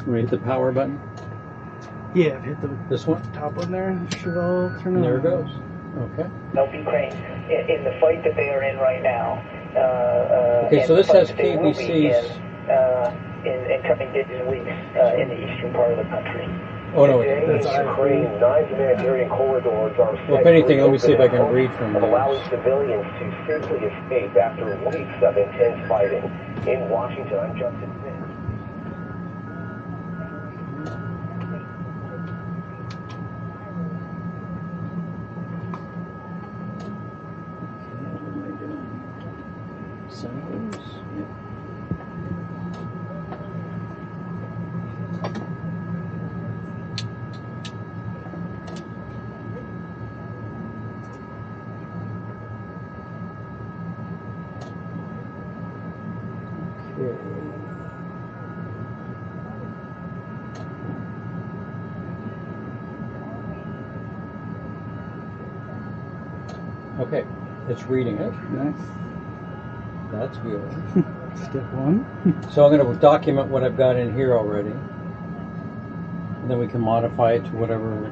When you hit the power button? Yeah, I've hit the This one? top one there. Should all turn on. There it goes. Okay. Help Ukraine in the fight that they are in right now. Okay, so this has KBC's. In coming days and weeks in the eastern part of the country. Oh no, Today, that's Ukraine, 9 humanitarian corridors are well, if anything, let me see if I can read from of allowing this. civilians to safely escape after weeks of intense fighting. In Washington, I'm Justin Finn. Symbols. Yeah. Okay, it's reading it. Nice. That's good. Step one. So I'm going to document what I've got in here already. And then we can modify it to whatever.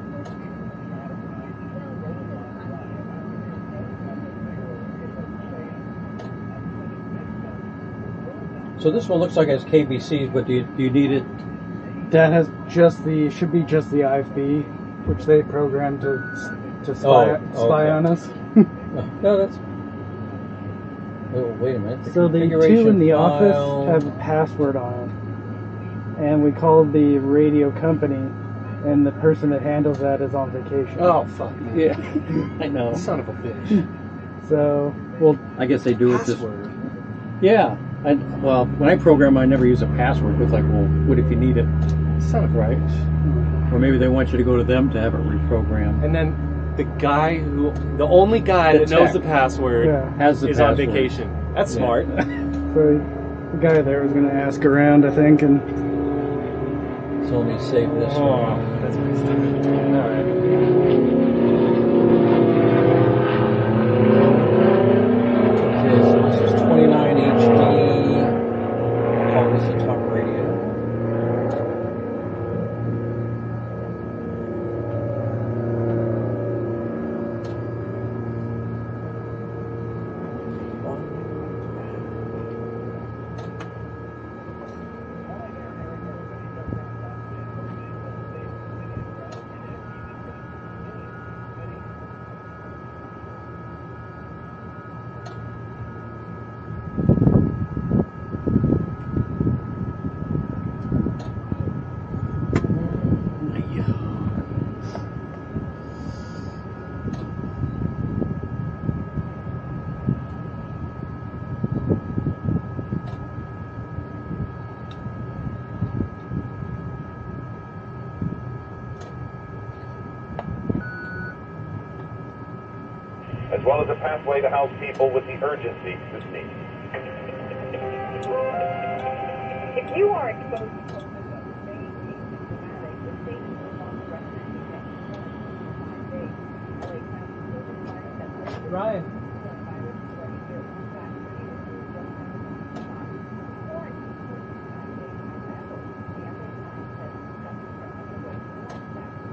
So this one looks like it has KBCs, but do you need it? That has just the, should be just the IFB, which they programmed to spy okay. on us. No, that's. Oh, wait a minute. So the two in the office have a password on it, and we called the radio company, and the person that handles that is on vacation. Oh, fuck. Yeah, I know. Son of a bitch. So, well, I guess they do it this. Password. Yeah. Well, when I program, I never use a password. It's like, well, what if you need it? Son of a Right. bitch. Or maybe they want you to go to them to have it reprogrammed. And then the only guy that knows the password yeah. Has the is password. on vacation. That's Yeah. smart. So the guy there was going to ask around, I think, and So let me save this Oh, one. that's pretty stupid. All right. Okay, so this is 29 HD. Call this a talk radio. as well as a pathway to house people with the urgency this needs. If you are exposed to COVID, may be symptomatic. The state is on the record that 5 days. LA County will require that Ryan.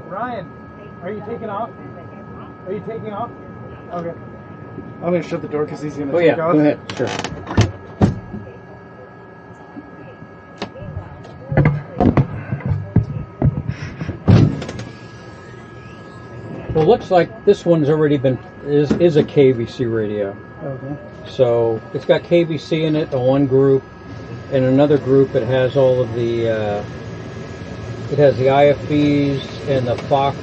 Ryan, are you taking off? Are you taking off? Okay. I'm going to shut the door because he's going to Oh take yeah, off. go ahead. Sure. Well, it looks like this one's already been is a KVC radio. Okay. So it's got KVC in it, one group, and another group. It has all of the it has the IFBs and the Fox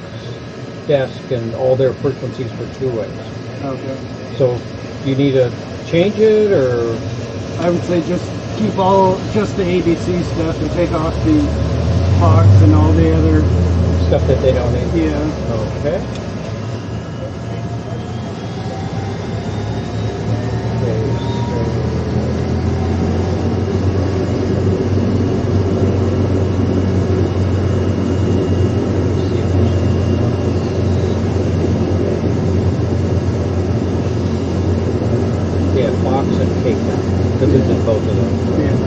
desk and all their frequencies for 2-ways. Okay. So you need to change it, or I would say just keep just the ABC stuff and take off the Fox and all the other. stuff that they don't need. Yeah. Okay. Yeah, Fox and Cape Town, because it's in both of them. Yeah.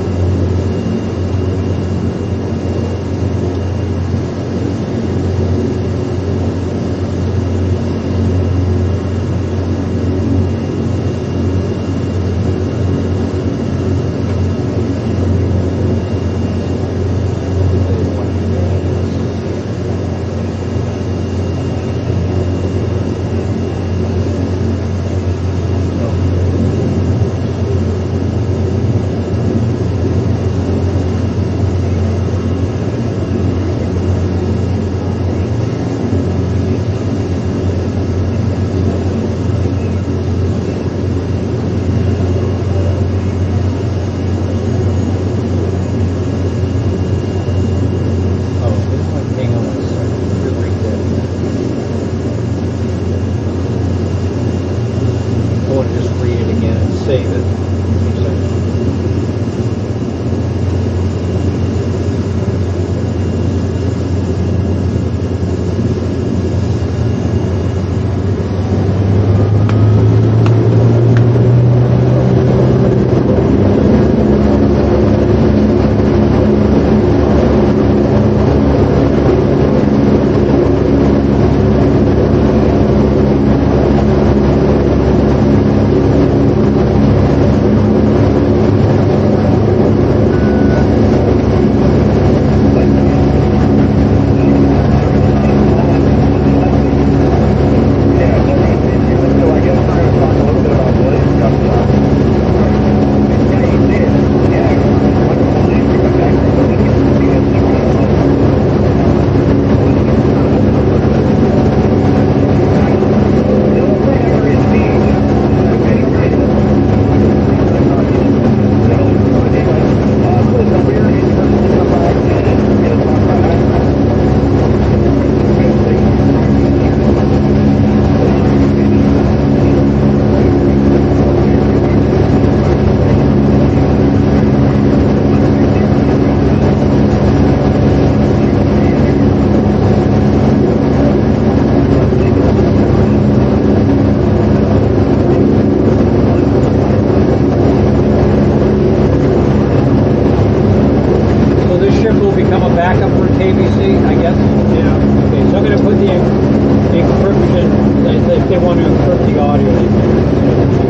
they want to encrypt the audio.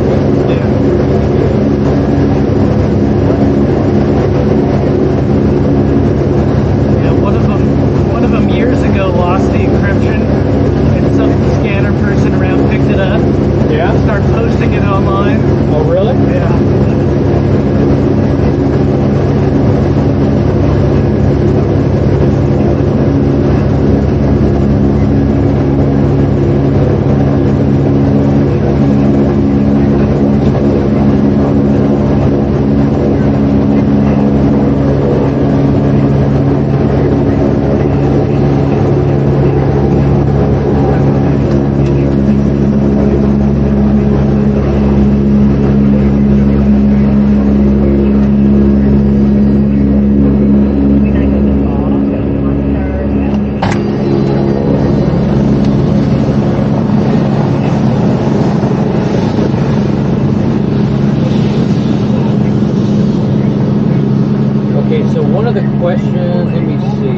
Yeah, one of them years ago lost the encryption, and some scanner person around picked it up. Yeah? Started posting it online. Oh, really? Yeah. Okay, so one of the questions, let me see.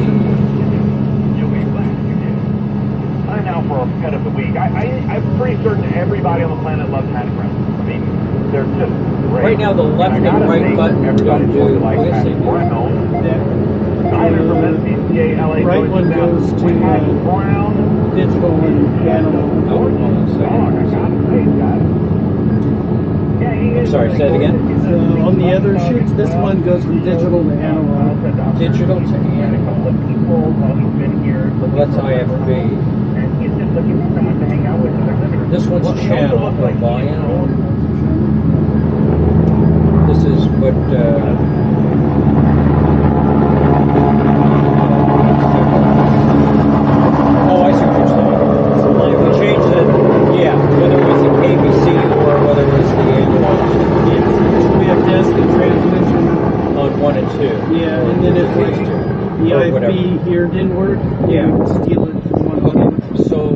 Time now for our pet of the week. I'm pretty certain everybody on the planet loves handcrafts. I mean, they're just great. Right now, the left And I and gotta right think button everybody's don't going do. to like Yes, they Pat do. Brown. Either from SCCA LA Right goes one down goes to, Pat Brown. Digital and analog. Oh, hold on a second. Dog, I got it. Hey, got it. Yeah, he is Sorry, say it again. So on the other sheets, this one goes from digital to analog. Digital to analog. Well, that's IFB. This one's channel or volume. This is what. Oh, I see what you're saying. So like we changed it. Yeah, whether it was the KBC or whether it was the analog. We have desk and transmission. On 1 and 2. Yeah, and then if These two. the Or whatever. IFB here didn't work, Yeah. we can steal it from one. Okay, so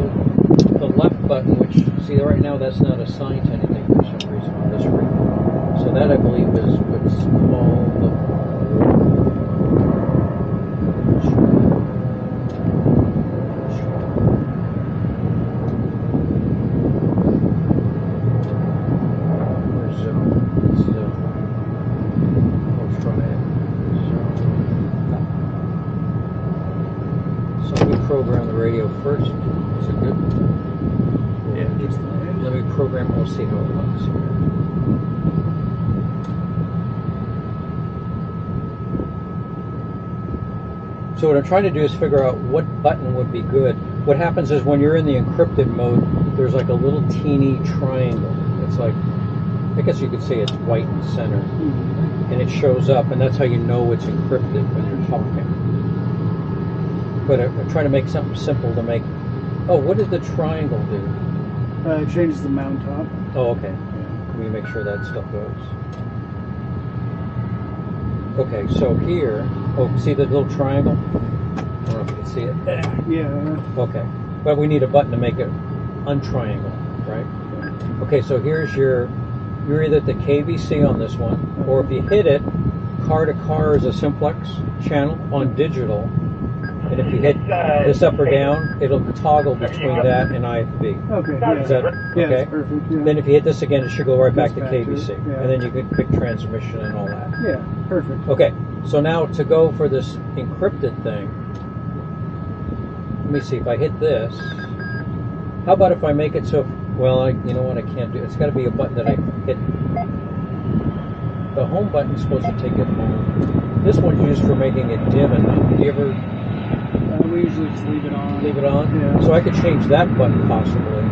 the left button, which, see right now that's not assigned to anything for some reason on this rig. So that I believe is what's called the program the radio first. Is it good? Yeah, just Let me program. We'll see how it looks here. So what I'm trying to do is figure out what button would be good. What happens is when you're in the encrypted mode, there's like a little teeny triangle. It's like, I guess you could say it's white in the center. And it shows up, and that's how you know it's encrypted when you're talking. But I'm trying to make something simple to make. Oh, what did the triangle do? it changes the mount top. Oh, okay. Let me make sure that stuff goes. Okay, so here, oh, see the little triangle? I don't know if you can see it. Yeah. Okay, but we need a button to make it untriangle, right? Okay, so here's you're either at the KVC on this one, or if you hit it, car to car is a simplex channel on digital. And if you hit this up or down, it'll toggle between that and IFB. Okay. Yeah. Is that Yeah, okay? it's perfect. Yeah. Then if you hit this again, it should go right back to Goes back to KBC. it, yeah. And then you can pick transmission and all that. Yeah, perfect. Okay, so now to go for this encrypted thing, let me see, if I hit this, how about if I make it so, well, you know what, I can't do it. It's got to be a button that I hit. The home button's supposed to take it home. This one's used for making it dim and not. Do you ever We usually just leave it on. leave it on? Yeah. So I could change that button possibly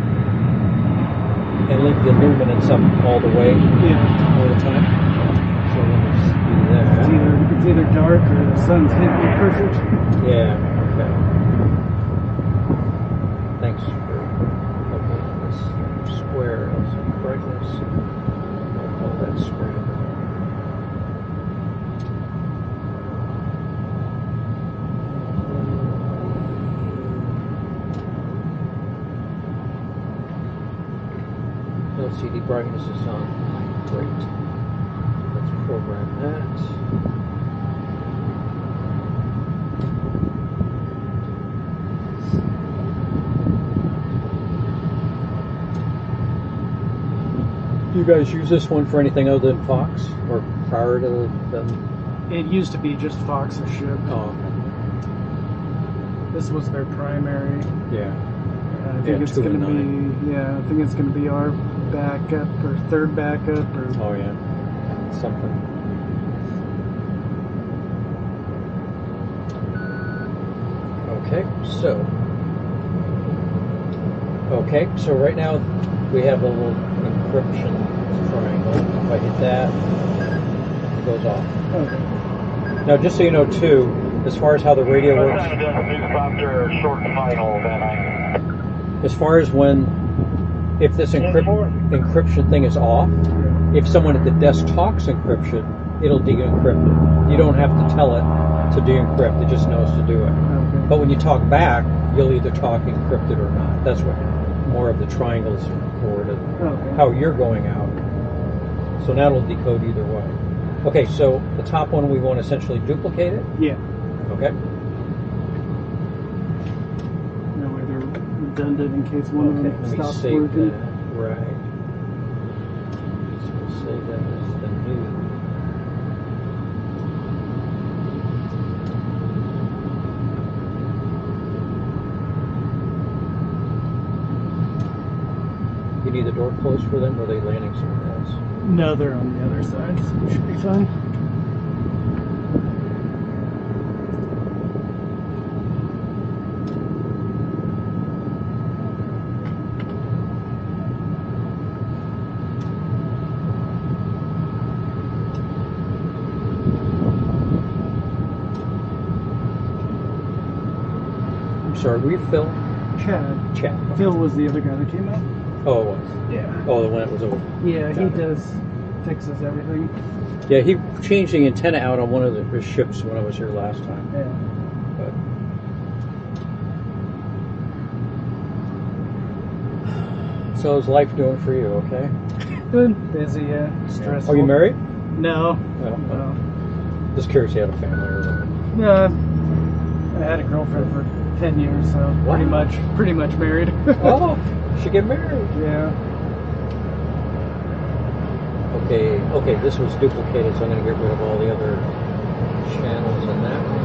and leave the luminance up all the way, Yeah. all the time. So let me do that. It's either dark or the sun's hitting it perfect. Yeah, okay. Thanks for helping on this square. Also brightness. I'll call that square. LCD brightness is on. Great. Let's program that. Do you guys use this one for anything other than Fox, or prior to them? It used to be just Fox's ship. Oh, This was their primary. yeah. I think it's 2 going and to 9. be. Yeah, I think it's going to be our backup or third backup or. Oh yeah, something. Okay, so right now we have a little encryption triangle. If I hit that, it goes off. Okay. Now, just so you know too, as far as how the radio works, as far as if this encryption thing is off, if someone at the desk talks encryption, it'll de-encrypt it. You don't have to tell it to de-encrypt, it just knows to do it. Okay. But when you talk back, you'll either talk encrypted or not. That's what more of the triangles for it, Okay. how you're going out. So now it'll decode either way. Okay, so the top one, we want to essentially duplicate it. Yeah. Okay. That way they're redundant in case one of Okay, them let me stops save working. that. Right. So we'll save that as the new. You need the door closed for them, or are they landing somewhere else? No, they're on the other side, so it should be fine. I'm sorry, were you Phil? Chad. Chad. Phil was the other guy that came out. Oh, it was. Yeah. Oh, the one that was over. Yeah, he Got it. fixes everything. Yeah, he changed the antenna out on one of his ships when I was here last time. Yeah. But so how's life doing for you? Okay. Good. Busy, yeah. Stressful. Are you married? No. No. No. Just curious, you had a family or whatever. No. I had a girlfriend for 10 years, so Wow. pretty much married. Oh, should get married. Yeah. Okay, this was duplicated, so I'm going to get rid of all the other channels in that one.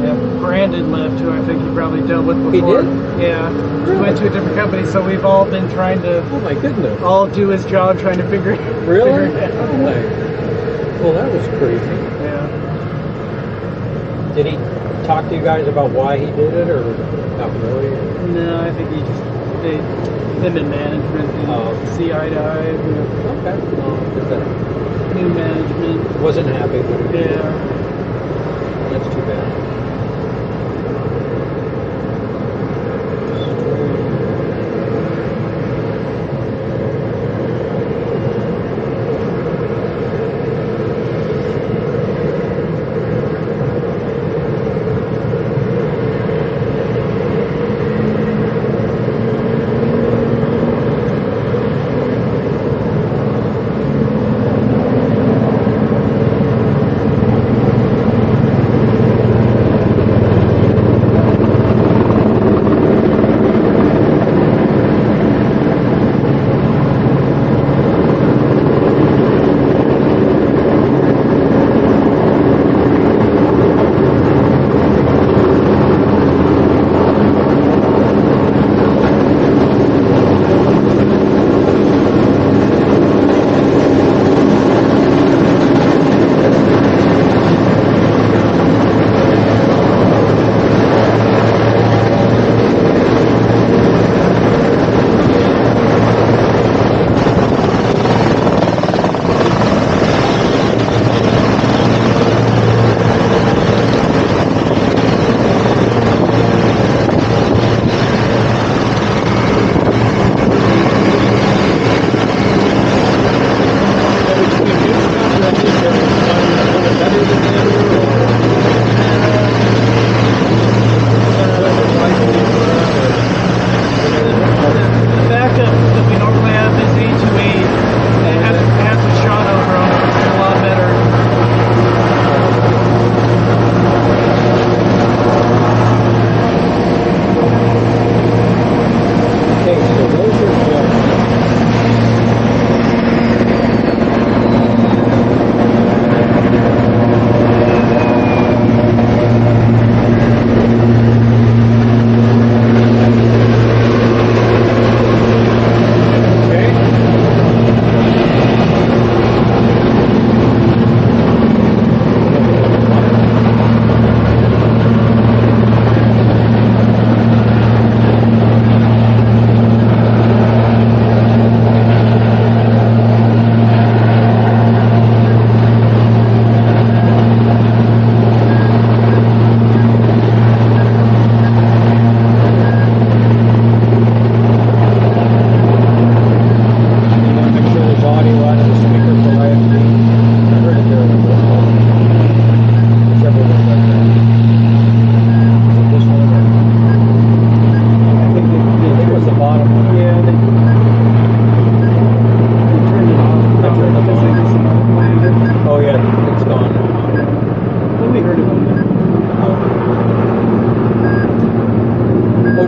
Yeah, Brandon left, who I think you probably dealt with He before. did? Yeah. He Really? went to a different company, so we've all been trying to Oh my goodness. all do his job, trying to figure Really? figure it out. Oh my. Well, that was crazy. Yeah. Did he talk to you guys about why he did it, or not really? No, I think him and management didn't see eye to eye. You know, Okay. new management. Wasn't happy with it. Yeah. That's too bad.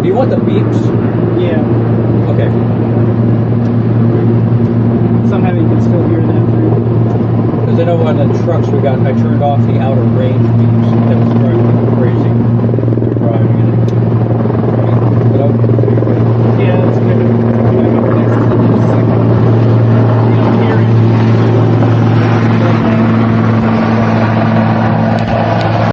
Do you want the beeps? Yeah. Okay. Somehow you can still hear that through. Because I know on the trucks I turned off the outer range beeps. That was